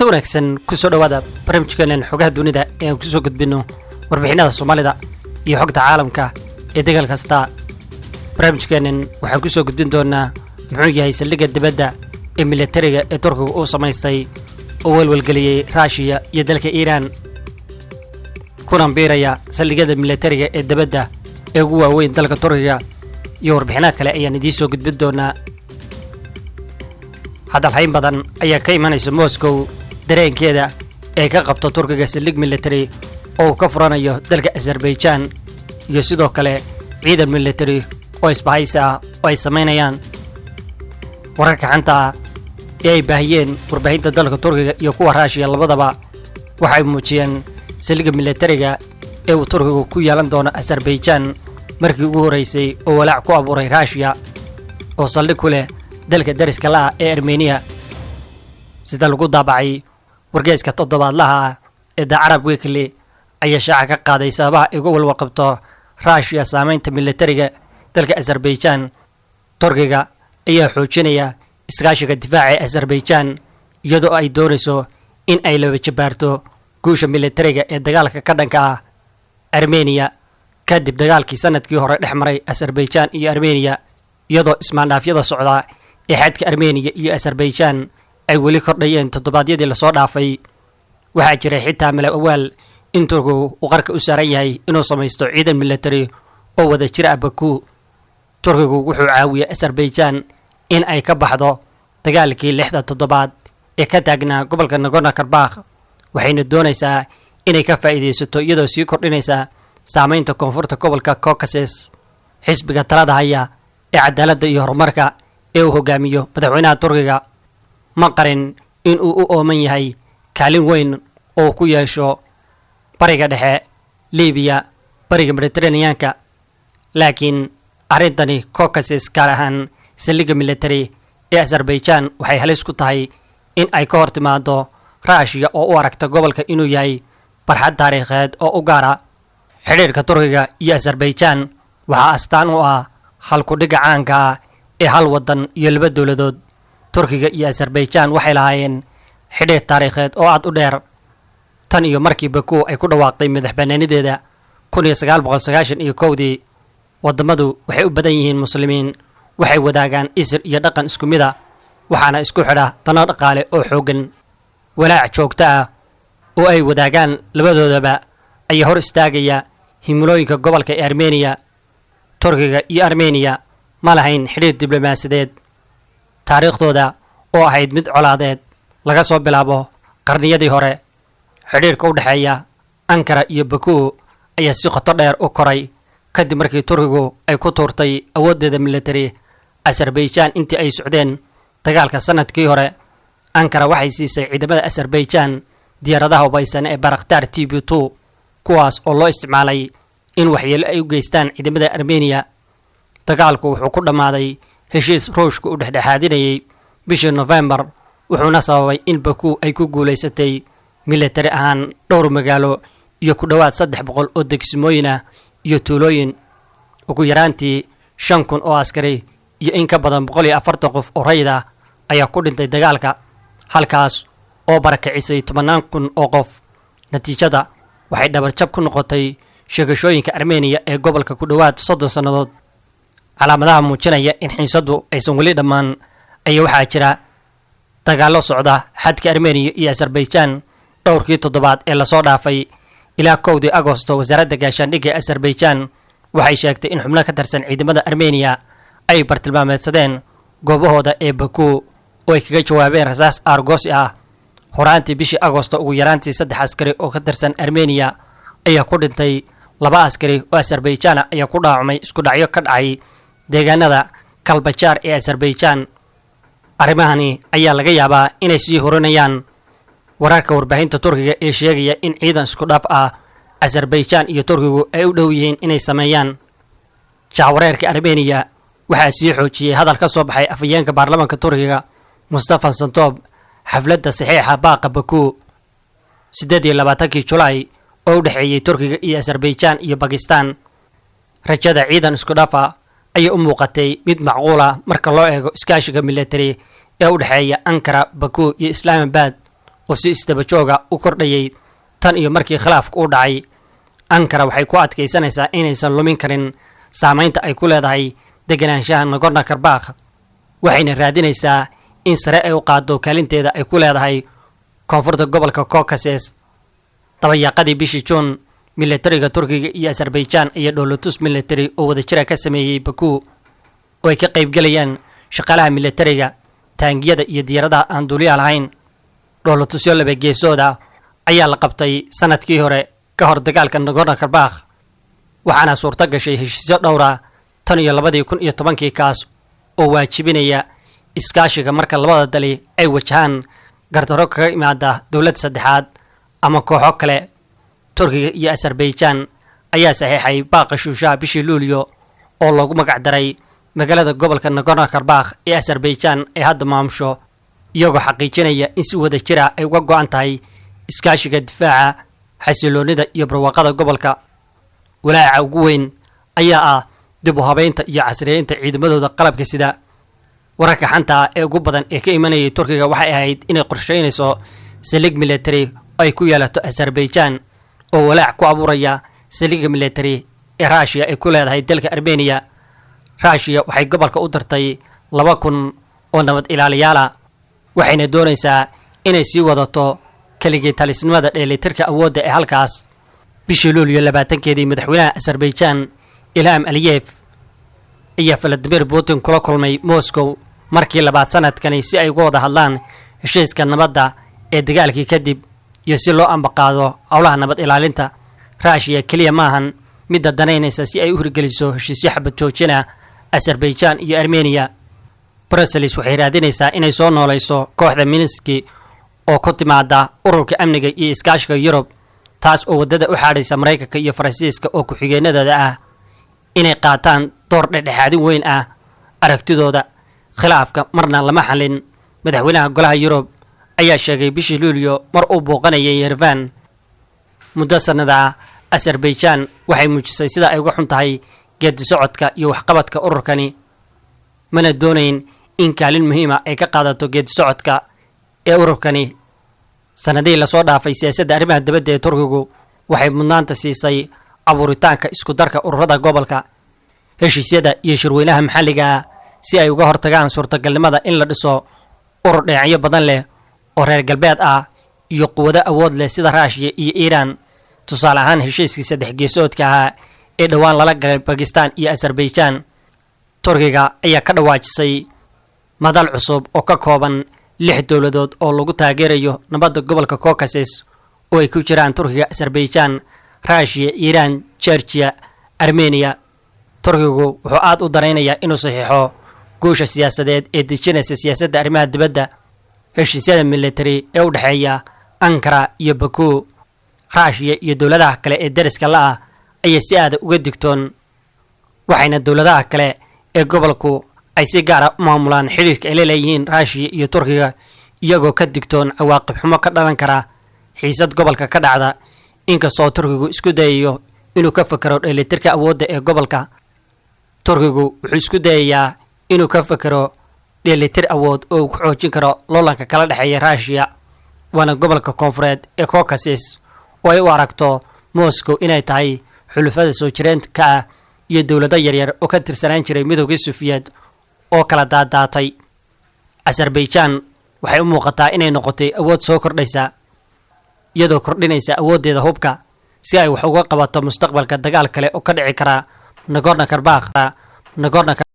kulanti wanaagsan ku soo dhawaada barnaamijkeenan xogaha dunida ee aan ku soo gudbino warbixinada Soomaalida iyo xogta caalamka ee degal kasta. barnaamijkeenan waxaan ku soo gudbin doonaa muxuu yahay saldhigga dibadda ee militariga ee Turkiga uu samaystay oo walwalgeliyay Russia iyo dalka Iran, kuna biiraya saldhigyada militariga ee dibadda ee ugu waaweyn dalka Turkiga iyo warbixinaha kale ayaan idiin soo gudbin doonaa. hadal hayn badan ayaa ka imanaysa Moscow dareenkeeda ee ka qabto Turkiga saldhig military oo ka furanayo dalka Azerbaijan iyo sidoo kale ciidan military oo isbahaysa oo ay sameynayaan. wararka xanta ee ay baahiyeen warbaahinta dalka Turkiga iyo kuwa Russia labadaba waxay muujiyeen saldhigga militariga ee uu Turkigu ku yeelan doono Azerbaijan markii ugu horeysay oo walaac ku abuuray Russia oo saldhig ku leh dalka dariska la ee Armenia. sida lagu daabacay wargeyska toddobaadlaha ee The Arab Weekly ayaa shaaca ka qaaday sababaha ugu walwaqabto Russia saameynta militariga dalka Azerbaijan. Turkiga ayaa xoojinaya iskaashiga difaaca ee Azerbaijan iyadoo ay doonayso in ay la wajabaarto guusha militariga ee dagaalka ka dhanka ah Armenia kadib dagaalkii sanadkii hore dhexmaray Azerbaijan iyo Armenia, iyadoo ismaandhaafyada socda ee xadka Armenia iyo Azerbaijan ay weli kordhayeen toddobaadyadii la soo dhaafay. waxaa jiray xitaa mala awaal in Turkigu uu qarka u saaran yahay inuu samaysto ciidan military oo wada jir ah Baku. Turkigu wuxuu caawiyay Azerbaijan in ay ka baxdo dagaalkii 6 toddobaad ee ka taagnaa gobolka Nagorno-Karabakh, waxayna doonaysaa inay ka faa'iideysato iyadoo sii kordhinaysa saameynta koonfurta gobolka Caucasus. xisbiga talada haya ee cadaaladda iyo horumarka ee uu hogaamiyo madaxweynaha Turkiga ma qarin in uu u ooman yahay kaalin weyn oo ku yeesho bariga dhexe, Liibiya, bariga Mediterranean-ka, laakiin arrintani Caucasus gaar ahaan saldhigga military ee Azerbaijan waxay halis ku tahay in ay ka hor timaado Russia oo u aragta gobolka inuu yahay barxad taariikheed oo u gaara. xiriirka Turkiga iyo Azerbaijan waxaa astaan u ah halku-dhigga caanka ah ee hal wadan iyo laba dowladood. Turkiga iyo Azerbaijan waxay lahaayeen xiriir taariikheed oo aad u dheer tan iyo markii Baku ay ku dhawaaqday madaxbannaanideeda 1991. wadamadu waxay u badan yihiin muslimiin, waxay wadaagaan isir iyo dhaqan isku mid ah, waxaana isku xidha dano dhaqaale oo xooggan. walaac joogto ah oo ay wadaagaan labadoodaba ayaa hor istaagaya himilooyinka gobolka ee Armenia. Turkiga iyo Armenia ma lahayn xiriir diblomaasiyadeed. taariikhdooda oo ahayd mid colaadeed laga soo bilaabo qarniyadii hore. xiriirka u dhexeeya Ankara iyo Baku ayaa si qoto dheer u koray kadib markii Turkigu ay ku tuurtay awoodeeda military Azerbaijan intii ay socdeen dagaalka sanadkii hore. Ankara waxay siisay ciidamada Azerbaijan diyaaradaha hubaysan ee Bayraktar TB2 kuwaas oo loo isticmaalay in waxyeello ay u geystaan ciidamada Armenia. dagaalku wuxuu ku dhammaaday heshiis Ruushku u dhexdhexaadinayay bishii November, wuxuuna sababay in Baku ay ku guuleysatay military ahaan dhowr magaalo iyo ku dhawaad 300 oo degsimooyin ah iyo tuulooyin. ugu yaraantii 5,000 oo askari iyo in ka badan 140 qof oo rayid ah ayaa ku dhintay dagaalka, halkaas oo barakicisay 10,000 oo qof. natiijada waxay dhabarjab ku noqotay sheegashooyinka Armenia ee gobolka ku dhawaad 30 sannadood. calaamadaha muujinaya in xiisadu aysan weli dhammaan ayaa waxaa jira dagaallo socda xadka Armenia iyo Azerbaijan dhowrkii toddobaad ee la soo dhaafay. ilaa 1 Agoosto wasaaradda gaashaandhigga Azerbaijan waxay sheegtay in xubno ka tirsan ciidamada Armenia ay bartilmaameedsadeen goobahooda ee Baku oo ay kaga jawaabeen rasaas aargoosi ah. horaantii bishii Agoosto ugu yaraantii 3 askari oo ka tirsan Armenia ayaa ku dhintay, 2 askari oo Azerbaijan ayaa ku dhaawacmay isku dhacyo ka dhacay deegaanada Kalbajar ee Azerbaijan. arrimahani ayaa laga yaabaa inay sii horinayaan wararka warbaahinta Turkiga ee sheegaya in ciidan isku dhaf ah Azerbaijan iyo Turkigu ay u dhow yihiin inay sameeyaan. jahwareerka Armenia waxaa sii xoojiyay hadal ka soo baxay afhayeenka baarlamaanka Turkiga Mustafa Santoob xafladda saxiixa baaqa Baku 28 July oo u dhexeeyay Turkiga iyo Azerbaijan iyo Pakistan. rajada ciidan isku dhaf ah ayaa u muuqatay mid macquul ah marka loo eego iskaashiga military ee u dhexeeya Ankara, Baku iyo Islamabad oo si isdaba jooga u kordhayay tan iyo markii khilaafku u dhacay. Ankara waxay ku adkaysanaysaa inaysan lumin karin saamaynta ay ku leedahay deganaanshaha Nagorno-Karabakh, waxayna raadinaysaa in sare ay u qaaddo kaalinteeda ay ku leedahay koonfurta gobolka Caucasus. dabayaaqadii bishii Juun, militariga Turkiga iyo Azerbaijan ayaa dhoolatus militari oo wadajira ka sameeyay Baku oo ay ka qaybgalayaan shaqaalaha militariga, taangiyada iyo diyaaradaha aan duuliyaha lahayn. dhoolatusyo laba geesooda ayaa la qabtay sanadkii hore ka hor dagaalka Nagorno-Karabakh, waxaana suurto gashay heshiisyo dhowra tan iyo 2010 kaas oo waajibinaya iskaashiga marka labada dali ay wajahaan gardarro kaga imaada dowlad saddexaad ama kooxo kale. Turkiga iyo Azerbaijan ayaa saxiixay baaqa Shuusha bishii Luulyo oo loogu magac daray magaalada gobolka Nagorno-Karabakh ee Azerbaijan ay hadda maamusho, iyagoo xaqiijinaya in si wada jira ay uga go'an tahay iskaashiga difaaca, xasiloonida iyo barwaaqada gobolka. walaaca ugu weyn ayaa ah dib u habeynta iyo casriyeynta ciidamadooda qalabka sida. wararka xanta ee ugu badan ee ka imanayay Turkiga waxay ahayd inay qorsheynayso saldhig military oo ay ku yeelato Azerbaijan, oo walaac ku abuuraya saldhigga military ee Russia ay ku leedahay dalka Armenia. Russia waxay gobolka u dartay 2,000 oo nabad ilaaliyaal, waxayna doonaysaa inay sii wadato kaligii talisnimada dheelitirka awoodda ee halkaas. bishii Luulyo 20keedii, madaxweynaha Azerbaijan Ilham Aliyev ayaa Vladimir Putin kula kulmay Moscow markii labaad sanadkani si ay uga wada hadlaan heshiiska nabadda ee dagaalkii kadib iyo si loo ambaqaado howlaha nabad ilaalinta. Russia kaliya maahan midda danaynaysa si ay u hirgeliso heshiisyo xabad joojina Azerbaijan iyo Armenia. Brussels waxay raadinaysaa inay soo noolayso kooxda Minsk oo ku timaada ururka amniga iyo iskaashiga Yurub, taas oo wadada u xaadhaysa Mareykanka iyo Faransiiska oo ku xigeenadooda ah inay qaataan door dhexdhexaadin weyn ah. aragtidooda khilaafka marna lama xalin. madaxweynaha golaha Yurub ayaa sheegay bishii Luulyo mar uu booqanayay Yerevan muddo sanada ah, Azerbaijan waxay muujisay sida ay uga xun tahay geedi socodka iyo waxqabadka ururkani, mana doonayn in kaalin muhiim ah ay ka qaadato geedi socodka ee ururkani. sanadihii lasoo dhaafay, siyaasadda arrimaha dibadda ee Turkigu waxay mudnaanta siisay abuuritaanka isku darka ururada gobolka, heshiisyada iyo shirweynaha maxalliga ah si ay uga hortagaan suurtagalnimada in la dhiso urur dhinacyo badan leh oo reer galbeed ah iyo quwado awood leh sida Russia iyo Iran. tusaale ahaan, heshiiskii 3 geesoodka ahaa ee dhowaan lala galay Pakistan iyo Azerbaijan. Turkiga ayaa ka dhawaajisay madal cusub oo ka kooban 6 dowladood oo lagu taageerayo nabadda gobolka Caucasus oo ay ku jiraan Turkiga, Azerbaijan, Russia, Iran, Georgia, Armenia. Turkigu wuxuu aad u daraynayaa inuu saxiixo guusha siyaasadeed ee dejinaysa siyaasadda arrimaha dibadda. heshiisyada military ee u dhexeeya Ankara iyo Baku, Russia iyo dowladaha kale ee dariska la ah ayaa si aad uga digtoon, waxayna dowladaha kale ee gobolku ay si gaar ah u maamulaan xiriirka ay leeyihiin Russia iyo Turkiga, iyagoo ka digtoon cawaaqib xumo ka dhalan kara xiisad gobolka ka dhacda. inkastoo Turkigu isku dayayo inuu ka fakaro dheelitirka awoodda ee gobolka, Turkigu wuxuu isku dayayaa inuu ka fakaro dheelitir awood oo ku xoojin karo loolanka kala dhexeeya Russia waana gobolka koonfureed ee Caucasus oo ay u aragto Moscow inay tahay xulufada soo jireenka ah iyo dowlado yaryar oo ka tirsanaan jiray midowgii Soviet oo kala daadaatay. Azerbaijan waxay u muuqataa inay noqotay awood soo kordhaysa, iyadoo kordhinaysa awooddeeda hubka si ay wax uga qabato mustaqbalka dagaal kale oo ka dhici kara Nagorno-Karabakh.